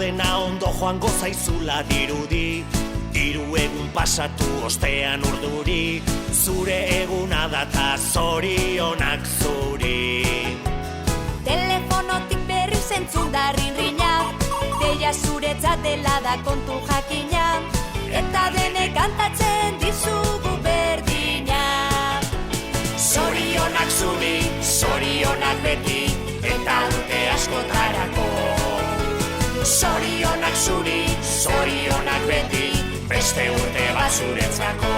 Dena ondo joango zaizula dirudi, 3 egun pasatu ostean urduri, zure eguna data zorionak zuri. Telefonotik berri zentzun da rinrina, deia zuretzat dela da kontu jakina, eta denek kantatzen dizugu berdina. Zorionak zuri, zorionak beti, eta urte askotarako. Zorionak zuri, zorionak beti, beste urte bat zuretzako.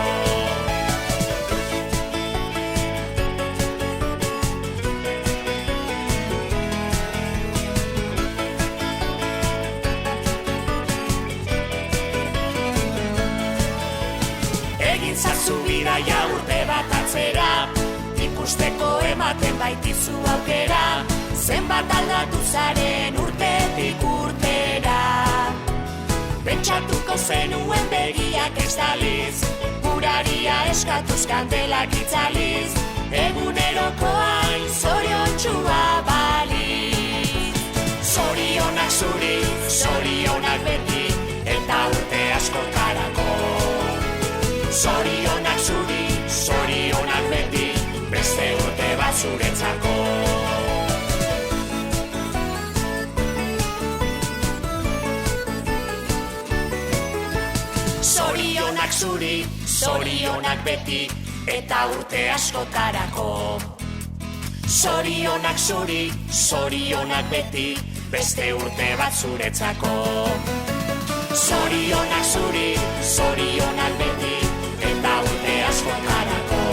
Egin zazu bidaia urte bat atzera, ikusteko ematen baitizu aukera, zenbat aldatu zaren urtetik urtera. Pentsatuko zenuen begiak ez daliz, uraria eskatuz kandelak itzaliz, eguneroko hain zoriontxua baliz. Zorionak zuri, zorionak beti, eta urte askotarako. Zorionak zuri, zorionak beti, beste urte bat zuretzako. Zorionak zuri, zorionak beti, eta urte askotarako. Zorionak zuri, zorionak beti, beste urte bat zuretzako. Zorionak zuri, zorionak beti, eta urte askotarako.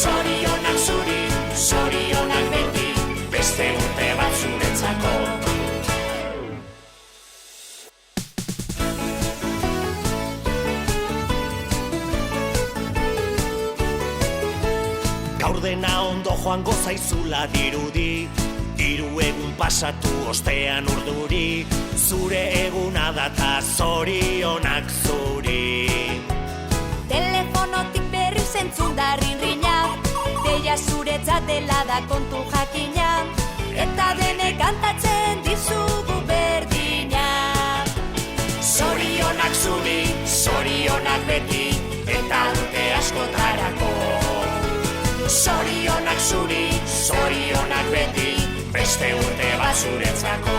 Zorionak zuri, zorionak beti, beste urte bat zuretzako. Gaur dena ondo joango zaizula dirudi, 3 egun pasatu ostean urduri, zure eguna data zorionak zuri. Telefonotik berri zentzun da rinrina, deia zuretzat dela da kontu jakina, eta denek kantatzen dizugu berdina. Zorionak zuri, zorionak beti, eta urte askotarako. Zorionak zuri, zorionak beti, beste urte bat zuretzako.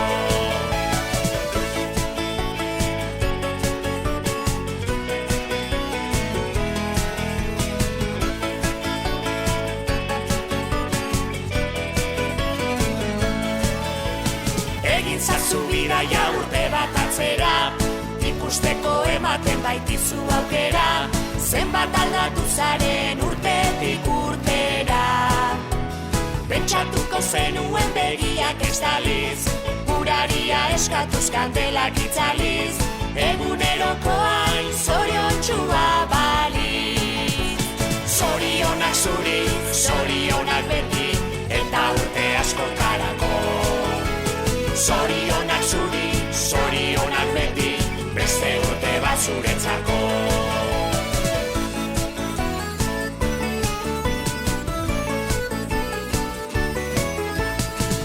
Egin zazu bidaia urte bat atzera, ikusteko ematen baitizu aukera, zenbat aldatu zaren urtetik urtera. Pentsatuko zenuen begiak ez daliz, uraria eskatuz kandelak itzaliz, eguneroko hain zoriontxua baliz. Zorionak zuri, zorionak beti, eta urte askotarako. Zorionak zuri, zorionak beti, beste urte bat zuretzako.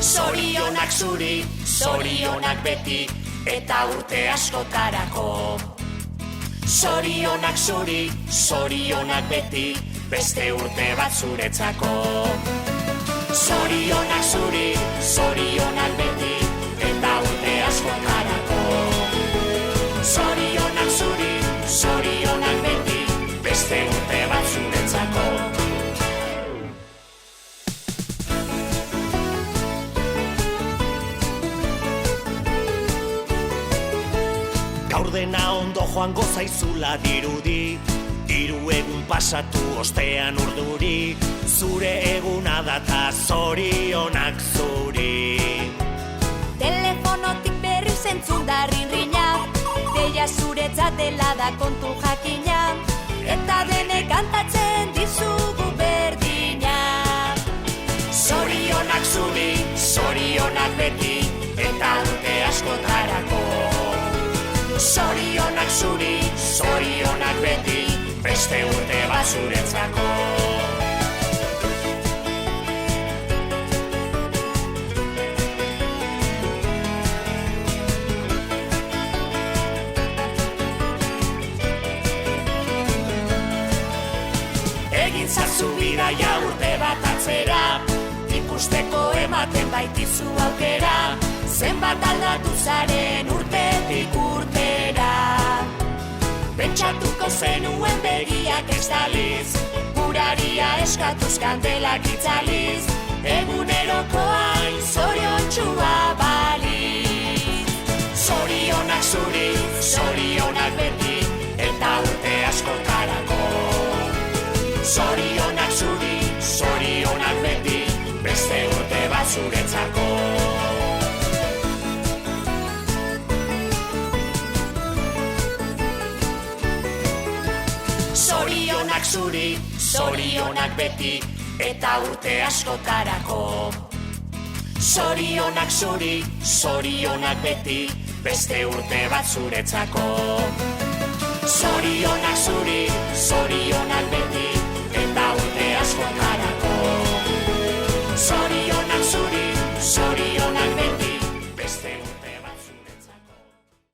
Zorionak zuri, zorionak beti, eta urte askotarako. Zorionak zuri, zorionak beti, beste urte bat zuretzako. Zorionak zuri, zorionak beti, eta urte askotarako. Zorionak zuri, zorionak beti, beste urte bat zuretzako. Gaur dena ondo joango zaizula dirudi, 3 egun pasatu ostean urduri, zure eguna data zorionak zuri. Telefonotik berri zentzun da rinrina, deia zuretzat dela da kontu jakina, eta denek kantatzen dizugu berdina. Zorionak zuri, zorionak beti, eta urte askotarako. Zorionak zuri, zorionak beti, beste urte bat zuretzako. egin zazu bidaia urte bat atzera, ikusteko ematen baitizu aukera, zenbat aldatu zaren urtetik urtera. Pentsatuko zenuen begiak estaliz, uraria eskatuz kandelak itzaliz, eguneroko hain zoriontsua baliz. Zorionak zuri, zorionak beti, eta urte askotarako. Zorionak zuri, zorionak beti, beste urte bat zuretzako. Zorionak zuri, zorionak beti, eta urte askotarako. Zorionak zuri, zorionak beti, beste urte bat zuretzako. Zorionak